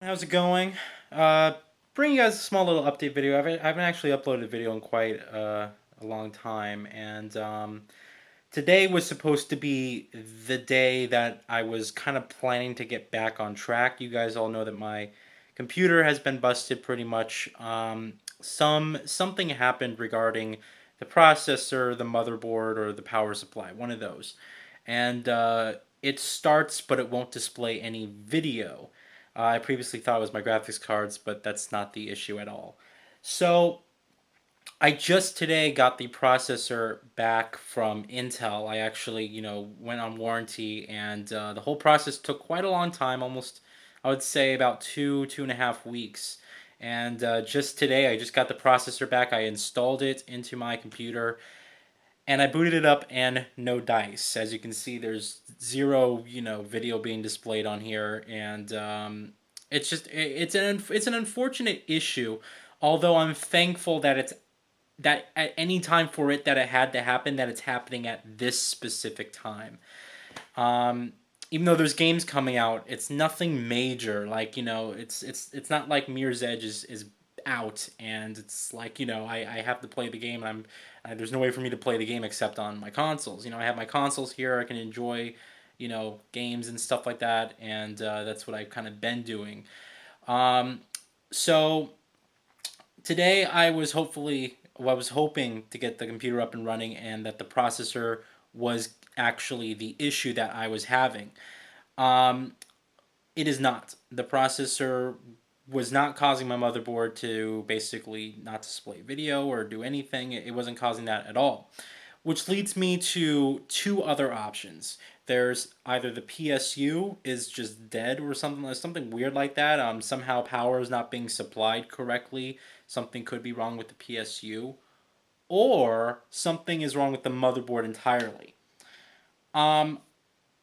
How's it going? Uh, Bring you guys a small little update video. I haven't actually uploaded a video in quite a long time, and today was supposed to be the day that I was kind of planning to get back on track. You guys all know that my computer has been busted pretty much. Something happened regarding the processor, the motherboard, or the power supply, one of those, and it starts, but it won't display any video. I previously thought it was my graphics cards, but that's not the issue at all. So I just today got the processor back from Intel. I actually, went on warranty, and the whole process took quite a long time, almost, I would say, about 2.5 weeks. And just today, I just got the processor back. I installed it into my computer, and I booted it up, and no dice. As you can see, there's zero, video being displayed on here, and it's an unfortunate issue. Although I'm thankful that at any time for it that it had to happen, that it's happening at this specific time. Um, Even though there's games coming out, it's nothing major. Like it's not like Mirror's Edge is out, and it's like I have to play the game, and there's no way for me to play the game except on my consoles. I have my consoles here. I can enjoy games and stuff like that, and that's what I've kind of been doing. Um, so today I was hoping to get the computer up and running, and that the processor was actually the issue that I was having. Um, it is not. The processor was not causing my motherboard to basically not display video or do anything. It wasn't causing that at all. Which leads me to two other options. There's either the PSU is just dead or something weird like that. Somehow power is not being supplied correctly. Something could be wrong with the PSU, or something is wrong with the motherboard entirely. Um,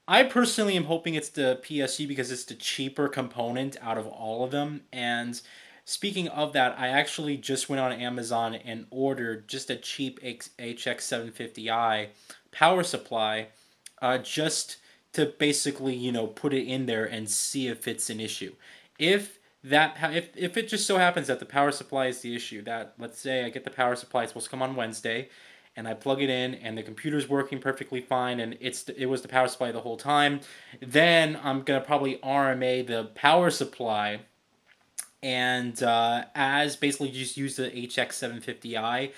I personally am hoping it's the PSU because it's the cheaper component out of all of them. And speaking of that, I actually just went on Amazon and ordered just a cheap HX750i power supply, just to basically put it in there and see if it's an issue. If it just so happens that the power supply is the issue, that let's say I get the power supply, it's supposed to come on Wednesday, and I plug it in and the computer's working perfectly fine, and it was the power supply the whole time, then I'm gonna probably RMA the power supply, and as basically just use the HX750i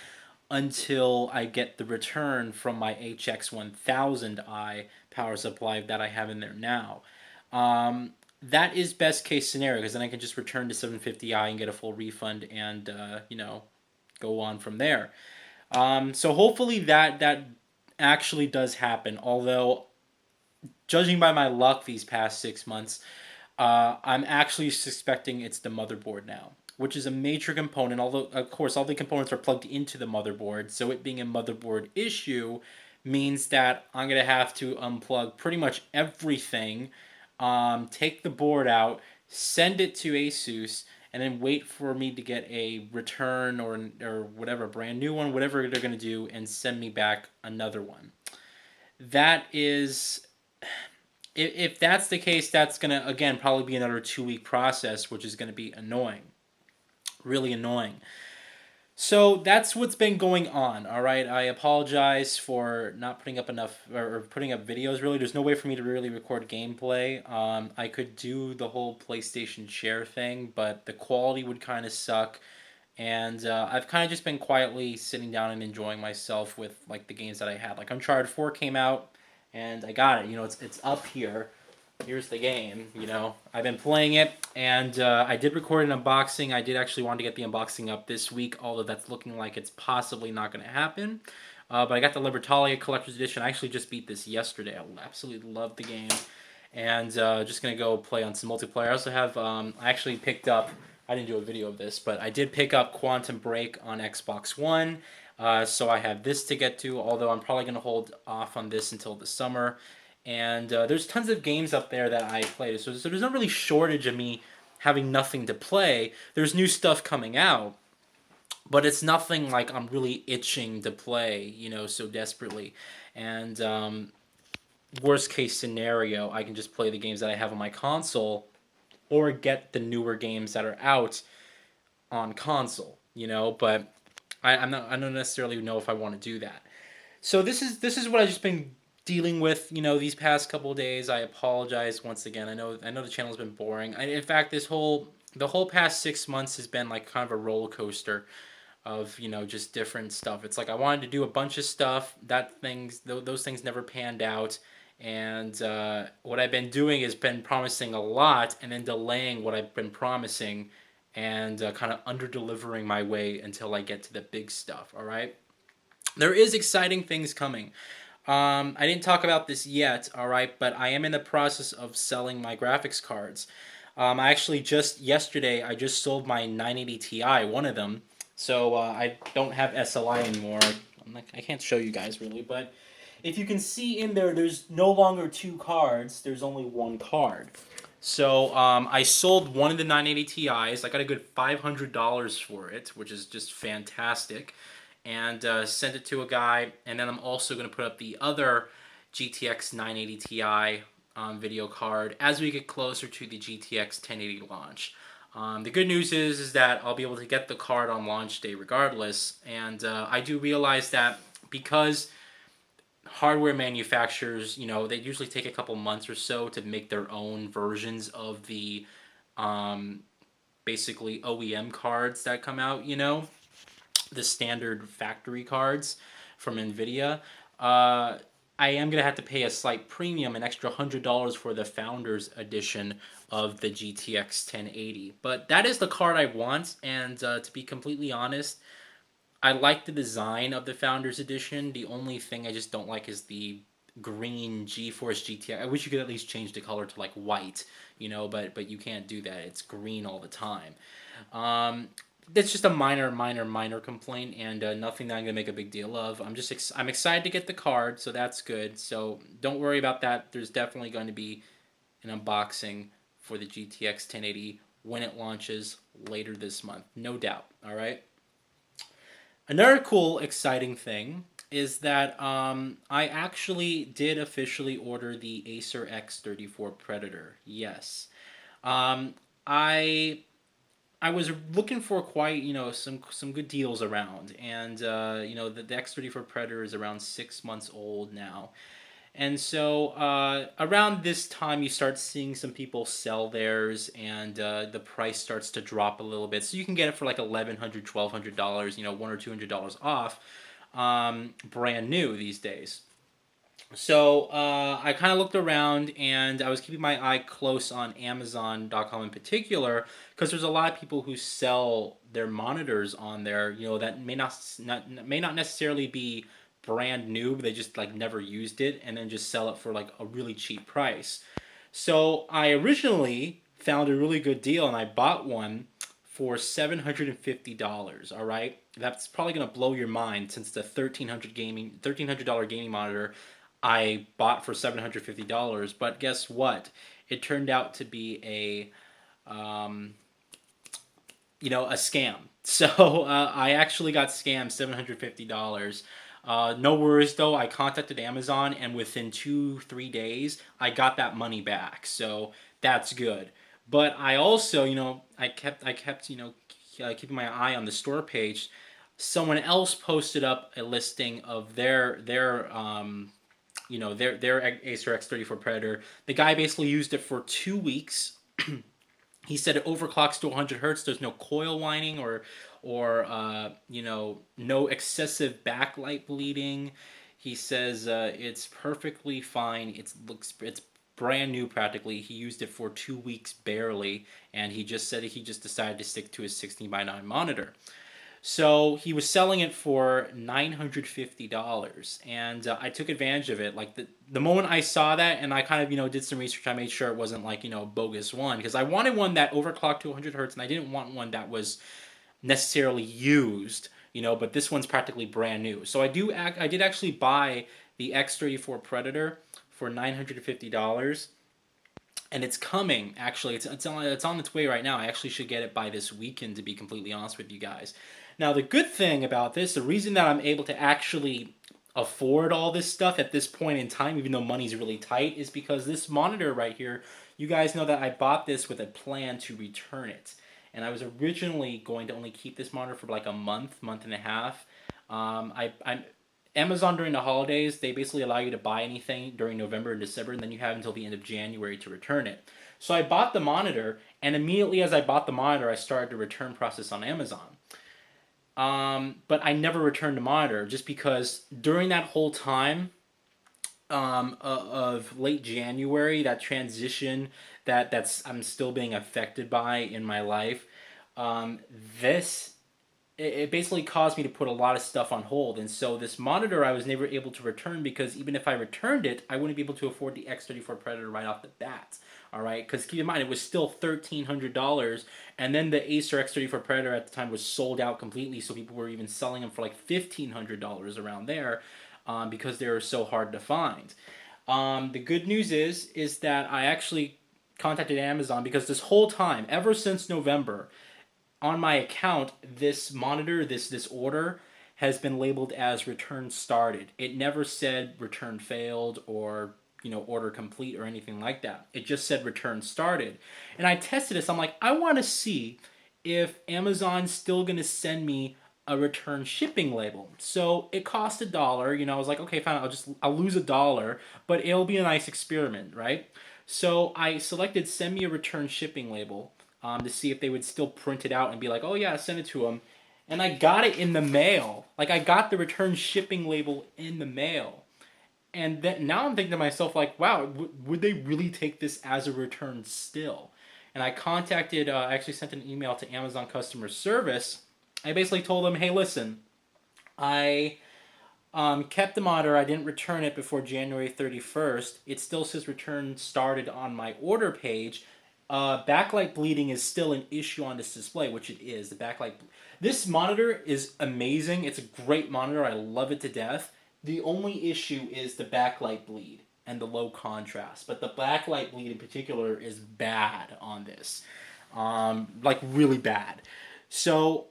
until I get the return from my HX1000i power supply that I have in there now. That is best case scenario, because then I can just return to 750i and get a full refund, and go on from there. So hopefully that actually does happen. Although, judging by my luck these past 6 months, I'm actually suspecting it's the motherboard now, which is a major component. Although, of course, all the components are plugged into the motherboard, so it being a motherboard issue means that I'm gonna have to unplug pretty much everything, take the board out, send it to Asus, and then wait for me to get a return or whatever, brand new one, whatever they're gonna do, and send me back another one. That is, if that's the case, that's gonna again probably be another 2 week process, which is gonna be annoying, really annoying. So that's what's been going on. All right, I apologize for not putting up enough, or putting up videos. Really, there's no way for me to really record gameplay. I could do the whole PlayStation share thing, but the quality would kind of suck. And I've kind of just been quietly sitting down and enjoying myself with like the games that I had. Like Uncharted 4 came out, and I got it. It's up here. Here's the game. I've been playing it, and I did record an unboxing. I did actually want to get the unboxing up this week, although that's looking like it's possibly not going to happen. But I got the Libertalia Collector's Edition. I actually just beat this yesterday. I absolutely love the game, and just gonna go play on some multiplayer. I also have I actually picked up. I didn't do a video of this, but I did pick up Quantum Break on Xbox One. So I have this to get to, although I'm probably going to hold off on this until the summer. And there's tons of games up there that I played. So there's not really shortage of me having nothing to play. There's new stuff coming out, but it's nothing like I'm really itching to play, so desperately. And worst case scenario, I can just play the games that I have on my console or get the newer games that are out on console, but I don't necessarily know if I want to do that. So this is what I've just been dealing with, these past couple of days. I apologize once again. I know the channel's been boring. In fact, the whole past 6 months has been like kind of a roller coaster of just different stuff. It's like I wanted to do a bunch of stuff those things never panned out, and what I've been doing is been promising a lot and then delaying what I've been promising, and kind of under delivering my way until I get to the big stuff. All right, there is exciting things coming. I didn't talk about this yet, all right, but I am in the process of selling my graphics cards. I actually just yesterday I just sold my 980 Ti, one of them. So I don't have SLI anymore. I can't show you guys really, but if you can see in there, there's no longer two cards. There's only one card. So I sold one of the 980 Ti's. I got a good $500 for it, which is just fantastic, and sent it to a guy. And then I'm also going to put up the other GTX 980 Ti video card as we get closer to the GTX 1080 launch. The good news is that I'll be able to get the card on launch day regardless, and I do realize that because hardware manufacturers, they usually take a couple months or so to make their own versions of the basically OEM cards that come out, the standard factory cards from NVIDIA. I am going to have to pay a slight premium, an extra $100 for the Founders Edition of the GTX 1080. But that is the card I want, and to be completely honest, I like the design of the Founders Edition. The only thing I just don't like is the green GeForce GTX. I wish you could at least change the color to like white, but you can't do that. It's green all the time. It's just a minor complaint, and nothing that I'm gonna make a big deal of. I'm excited to get the card, so that's good. So don't worry about that. There's definitely going to be an unboxing for the GTX 1080 when it launches later this month, no doubt. All right. Another cool, exciting thing is that I actually did officially order the Acer x34 Predator. Yes. I was looking for quite, some good deals around, and the X34 Predator is around 6 months old now, and so around this time you start seeing some people sell theirs, and the price starts to drop a little bit, so you can get it for like $1,100, $1,200, $100 or $200 off, brand new these days. So I kind of looked around, and I was keeping my eye close on Amazon.com in particular, because there's a lot of people who sell their monitors on there, that may not necessarily be brand new, but they just like never used it, and then just sell it for like a really cheap price. So I originally found a really good deal, and I bought one for $750. All right, that's probably gonna blow your mind, since the $1,300 gaming monitor I bought for $750, but guess what? It turned out to be a scam. So I actually got scammed $750. No worries though. I contacted Amazon, and within 2-3 days, I got that money back. So that's good. But I also, I kept keeping my eye on the store page. Someone else posted up a listing of their Acer X34 Predator. The guy basically used it for 2 weeks. He said it overclocks to 100 hertz. There's no coil whining or no excessive backlight bleeding. He says it's perfectly fine. It's brand new practically. He used it for 2 weeks barely, and he just said he just decided to stick to his 16:9 monitor. So he was selling it for $950, and I took advantage of it. Like the moment I saw that, and I kind of did some research, I made sure it wasn't like a bogus one, because I wanted one that overclocked to 100 hertz, and I didn't want one that was necessarily used. But this one's practically brand new. So I did actually buy the X34 Predator for $950. And it's coming, actually. It's on its way right now. I actually should get it by this weekend, to be completely honest with you guys. Now, the good thing about this, the reason that I'm able to actually afford all this stuff at this point in time, even though money's really tight, is because this monitor right here you guys know that I bought this with a plan to return it. And I was originally going to only keep this monitor for like a month and a half. I'm Amazon during the holidays, they basically allow you to buy anything during November and December, and then you have until the end of January to return it. So I bought the monitor, and immediately as I bought the monitor, I started the return process on Amazon. But I never returned the monitor just because during that whole time of late January, that transition that's I'm still being affected by in my life, um, this it basically caused me to put a lot of stuff on hold. And so this monitor I was never able to return because even if I returned it, I wouldn't be able to afford the X34 Predator right off the bat. All right, because keep in mind it was still $1,300, and then the Acer X34 Predator at the time was sold out completely, so people were even selling them for like $1,500 around there, because they were so hard to find. The good news is that I actually contacted Amazon because this whole time, ever since November, on my account, this monitor, this order, has been labeled as return started. It never said return failed or order complete or anything like that. It just said return started. And I tested this. I'm like, I want to see if Amazon's still gonna send me a return shipping label. So it cost $1. I was like, okay, fine. I'll lose $1, but it'll be a nice experiment, right? So I selected send me a return shipping label, to see if they would still print it out and be like, oh yeah, send it to them. And I got it in the mail. Like I got the return shipping label in the mail. And then now I'm thinking to myself, like, wow, would they really take this as a return still? And I actually sent an email to Amazon customer service. I basically told them, hey, listen, I kept the monitor. I didn't return it before January 31st. It still says return started on my order page. Backlight bleeding is still an issue on this display, which it is. This monitor is amazing. It's a great monitor. I love it to death. The only issue is the backlight bleed and the low contrast. But the backlight bleed in particular is bad on this. Like really bad. So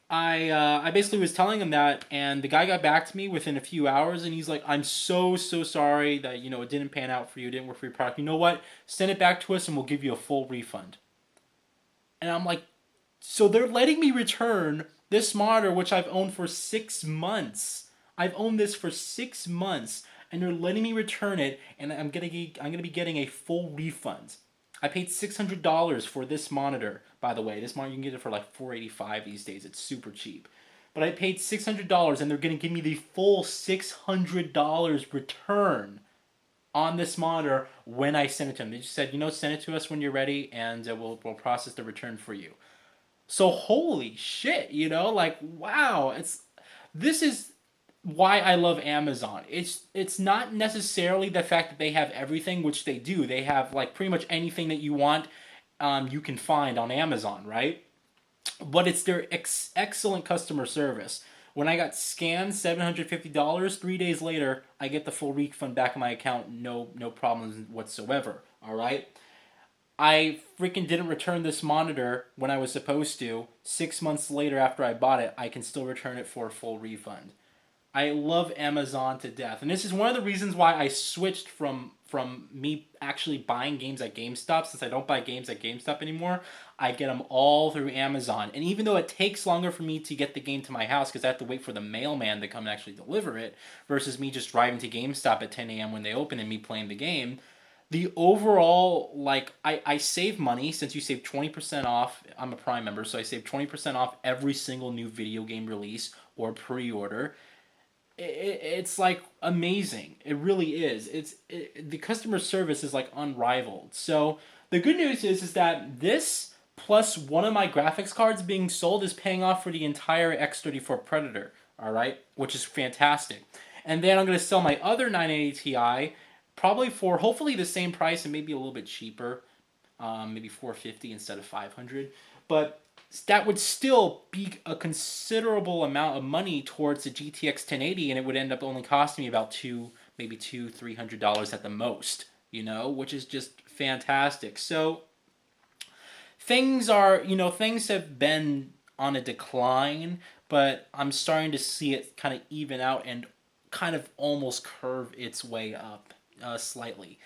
I basically was telling him that, and the guy got back to me within a few hours, and he's like, I'm so sorry that it didn't pan out for you, it didn't work for your product. You know what? Send it back to us, and we'll give you a full refund. And I'm like, so they're letting me return this monitor, which I've owned for 6 months. I've owned this for 6 months, and they're letting me return it, and I'm gonna be getting a full refund. I paid $600 for this monitor. By the way, this monitor you can get it for like $485 these days. It's super cheap. But I paid $600, and they're gonna give me the full $600 return on this monitor when I send it to them. They just said, send it to us when you're ready, and we'll process the return for you. So holy shit, like wow, this is why I love Amazon. It's not necessarily the fact that they have everything, which they do. They have like pretty much anything that you want, you can find on Amazon, right? But it's their excellent customer service. When I got scammed $750, 3 days later, I get the full refund back in my account, no problems whatsoever. All right. I freaking didn't return this monitor when I was supposed to. 6 months later, after I bought it, I can still return it for a full refund. I love Amazon to death. And this is one of the reasons why I switched from me actually buying games at GameStop. Since I don't buy games at GameStop anymore, I get them all through Amazon. And even though it takes longer for me to get the game to my house because I have to wait for the mailman to come and actually deliver it versus me just driving to GameStop at 10 a.m. when they open and me playing the game, the overall, like, I save money since you save 20% off. I'm a Prime member, so I save 20% off every single new video game release or pre-order. It's like amazing. It really is. The customer service is like unrivaled. So the good news is that this plus one of my graphics cards being sold is paying off for the entire X34 Predator. All right, which is fantastic. And then I'm gonna sell my other 980 Ti probably for hopefully the same price and maybe a little bit cheaper, maybe $450 instead of $500. But that would still be a considerable amount of money towards the GTX 1080, and it would end up only costing me about maybe $300 at the most, which is just fantastic. So things have been on a decline, but I'm starting to see it kind of even out and kind of almost curve its way up slightly.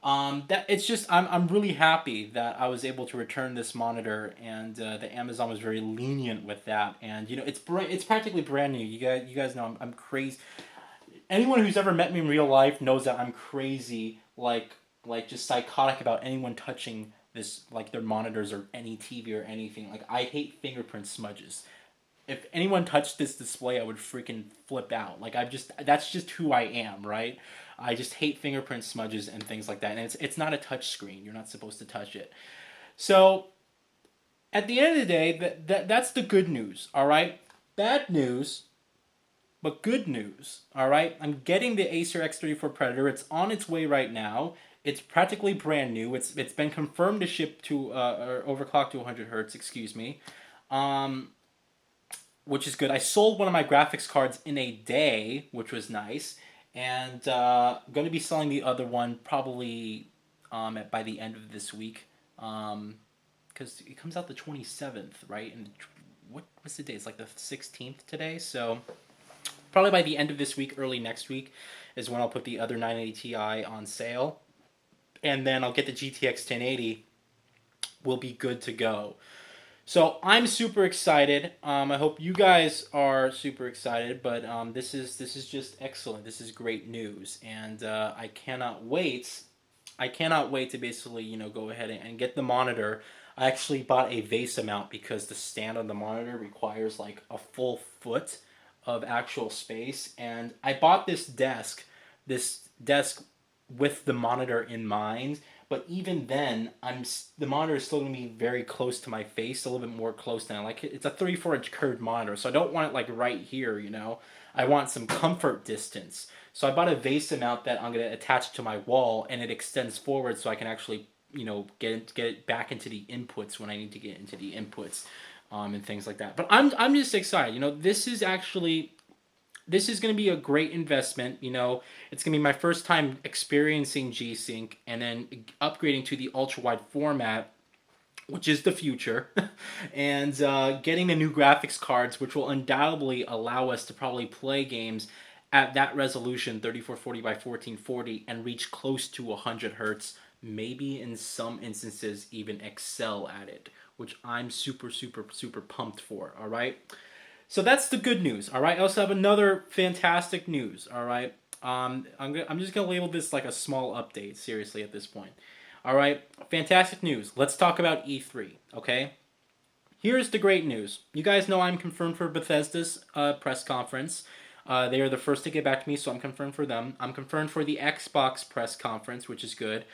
That it's just I'm really happy that I was able to return this monitor, and the Amazon was very lenient with that. And it's practically brand new. You guys know I'm crazy. Anyone who's ever met me in real life knows that I'm crazy, like just psychotic about anyone touching this, like their monitors or any TV or anything. Like I hate fingerprint smudges. If anyone touched this display, I would freaking flip out. Like that's just who I am, right? I just hate fingerprint smudges and things like that. And it's not a touch screen. You're not supposed to touch it. So at the end of the day, that's the good news. All right. Bad news, but good news. All right. I'm getting the Acer x34 Predator. It's on its way right now. It's practically brand new. It's been confirmed to ship to or overclock to 100 hertz. Excuse me. Um, which is good. I sold one of my graphics cards in a day, which was nice, and I'm going to be selling the other one probably by the end of this week, because it comes out the 27th, right? And what's the day? It's like the 16th today, so probably by the end of this week, early next week, is when I'll put the other 980 Ti on sale, and then I'll get the GTX 1080. We'll be good to go. So I'm super excited. I hope you guys are super excited. But this is just excellent. This is great news, and I cannot wait. I cannot wait to basically go ahead and get the monitor. I actually bought a vase mount because the stand on the monitor requires like a full foot of actual space, and I bought this desk with the monitor in mind. But even then, the monitor is still gonna be very close to my face, a little bit more close than like it's a 34-inch curved monitor, so I don't want it like right here. I want some comfort distance. So I bought a vase mount that I'm gonna attach to my wall, and it extends forward, so I can actually get it back into the inputs when I need to get into the inputs, and things like that. But I'm just excited. This is going to be a great investment. It's going to be my first time experiencing G-Sync and then upgrading to the ultra wide format, which is the future, and getting the new graphics cards, which will undoubtedly allow us to probably play games at that resolution, 3440 by 1440, and reach close to 100 hertz, maybe in some instances even excel at it, which I'm super, super, super pumped for, all right? So that's the good news, all right? I also have another fantastic news, all right? I'm just going to label this like a small update, seriously, at this point. All right, fantastic news. Let's talk about E3, okay? Here's the great news. You guys know I'm confirmed for Bethesda's press conference. They are the first to get back to me, so I'm confirmed for them. I'm confirmed for the Xbox press conference, which is good.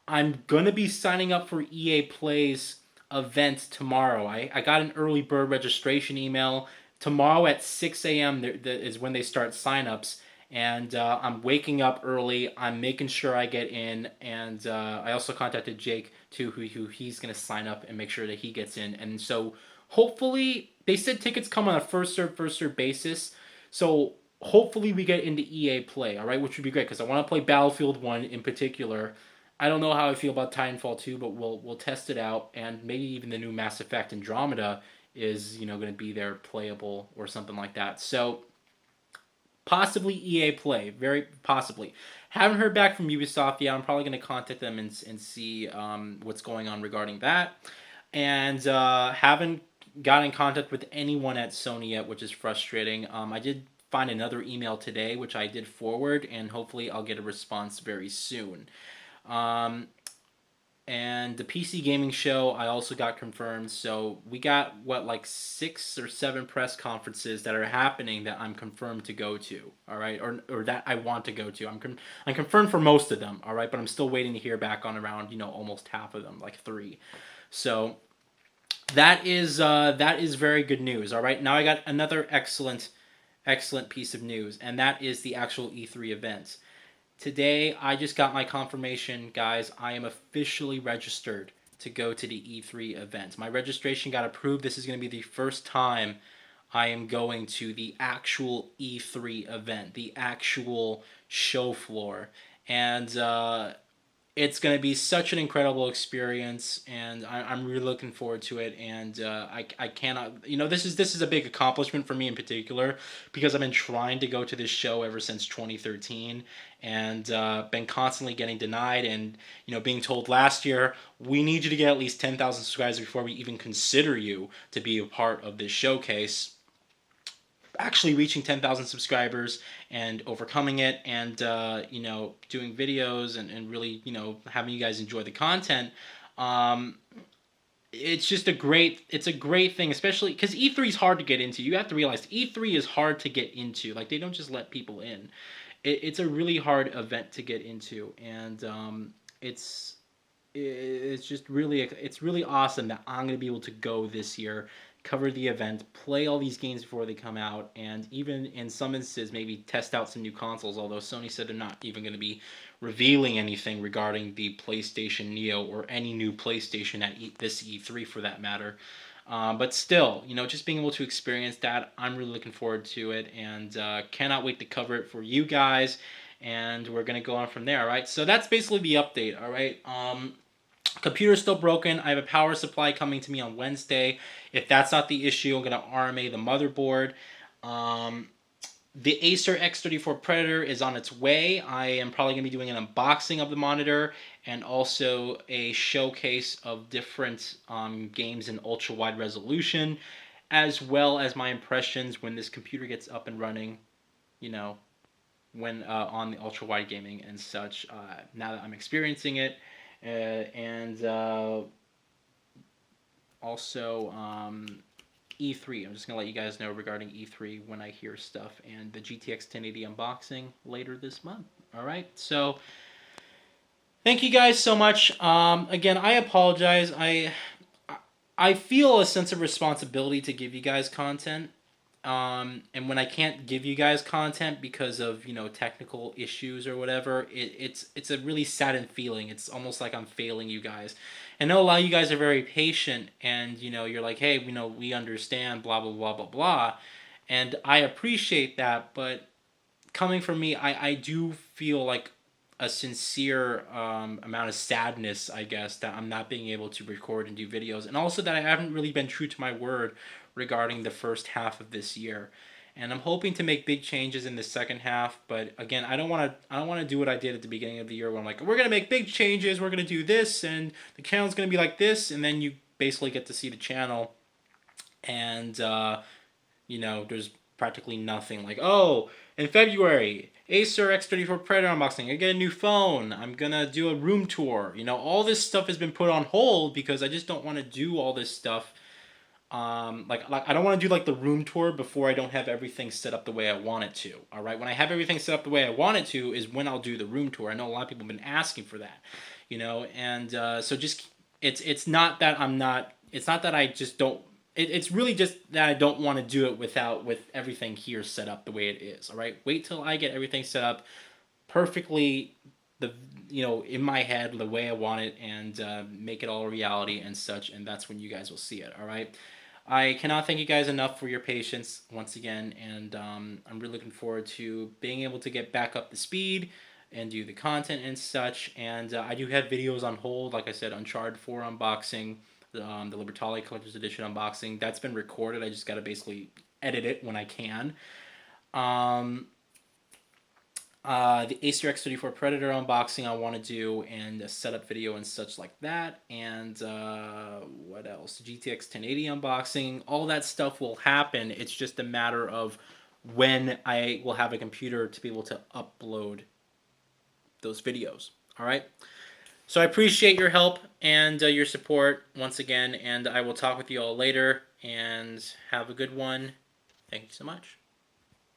I'm going to be signing up for EA Play's event tomorrow. I got an early bird registration email. Tomorrow at 6 a.m. is when they start signups, and I'm waking up early. I'm making sure I get in, and I also contacted Jake too, who he's gonna sign up and make sure that he gets in. And so hopefully, they said tickets come on a first serve basis. So hopefully we get into EA Play, all right, which would be great because I want to play Battlefield 1 in particular. I don't know how I feel about Titanfall 2, but we'll test it out, and maybe even the new Mass Effect Andromeda is going to be there playable or something like that. So possibly EA Play, very possibly. Haven't heard back from Ubisoft yet. I'm probably going to contact them and see what's going on regarding that. And haven't got in contact with anyone at Sony yet, which is frustrating. I did find another email today, which I did forward, and hopefully I'll get a response very soon. And the PC gaming show I also got confirmed. So we got like 6 or 7 press conferences that are happening that I'm confirmed to go to. All right, or that I want to go to. I'm confirmed for most of them. All right, but I'm still waiting to hear back on around almost half of them, like 3. So that is very good news. All right, now I got another excellent piece of news, and that is the actual E3 event. Today, I just got my confirmation, guys. I am officially registered to go to the E3 event. My registration got approved. This is going to be the first time I am going to the actual E3 event, the actual show floor. And it's going to be such an incredible experience, and I'm really looking forward to it. And I cannot, this is a big accomplishment for me in particular, because I've been trying to go to this show ever since 2013, and been constantly getting denied, and being told last year, we need you to get at least 10,000 subscribers before we even consider you to be a part of this showcase. Actually reaching 10,000 subscribers and overcoming it, and doing videos, and really having you guys enjoy the content. It's just a great thing, especially because E3 is hard to get into. You have to realize E3 is hard to get into. Like, they don't just let people in. It's a really hard event to get into, and it's just really, it's really awesome that I'm going to be able to go this year, cover the event, play all these games before they come out, and even in some instances maybe test out some new consoles, although Sony said they're not even going to be revealing anything regarding the PlayStation Neo or any new PlayStation at this E3 for that matter. But still, just being able to experience that, I'm really looking forward to it, and cannot wait to cover it for you guys, and we're going to go on from there, all right? So that's basically the update, all right? Computer's still broken. I have a power supply coming to me on Wednesday. If that's not the issue, I'm going to RMA the motherboard. The Acer x34 Predator is on its way. I am probably going to be doing an unboxing of the monitor, and also a showcase of different games in ultra-wide resolution, as well as my impressions when this computer gets up and running, when on the ultra-wide gaming and such, now that I'm experiencing it. And also E3. I'm just going to let you guys know regarding E3 when I hear stuff, and the GTX 1080 unboxing later this month. All right, so thank you guys so much. Again, I apologize. I feel a sense of responsibility to give you guys content. And when I can't give you guys content because of technical issues or whatever, it's a really saddened feeling. It's almost like I'm failing you guys. And I know a lot of you guys are very patient, and you're like, hey, we understand, blah blah blah blah blah, and I appreciate that. But coming from me, I do feel like a sincere amount of sadness, I guess, that I'm not being able to record and do videos, and also that I haven't really been true to my word regarding the first half of this year. And I'm hoping to make big changes in the second half, but again, I don't want to do what I did at the beginning of the year, where I'm like, we're going to make big changes, we're going to do this, and the channel's going to be like this, and then you basically get to see the channel, and there's practically nothing. Like, oh, in February, Acer x34 Predator unboxing, I get a new phone, I'm gonna do a room tour. All this stuff has been put on hold because I just don't want to do all this stuff. Like I don't want to do like the room tour before I don't have everything set up the way I want it to. All right, when I have everything set up the way I want it to is when I'll do the room tour. I know a lot of people have been asking for that, and so just it's not that I'm not. It's not that I just don't. It's really just that I don't want to do it with everything here set up the way it is. All right, wait till I get everything set up perfectly, in my head the way I want it, and make it all a reality and such, and that's when you guys will see it. All right. I cannot thank you guys enough for your patience once again, and I'm really looking forward to being able to get back up to speed and do the content and such. And I do have videos on hold, like I said, Uncharted 4 unboxing, the Libertalia Collector's Edition unboxing. That's been recorded. I just got to basically edit it when I can. The Acer x34 Predator unboxing I want to do, and a setup video and such like that. And what else? GTX 1080 unboxing. All that stuff will happen. It's just a matter of when I will have a computer to be able to upload those videos. All right. So I appreciate your help and your support once again, and I will talk with you all later, and have a good one. Thank you so much.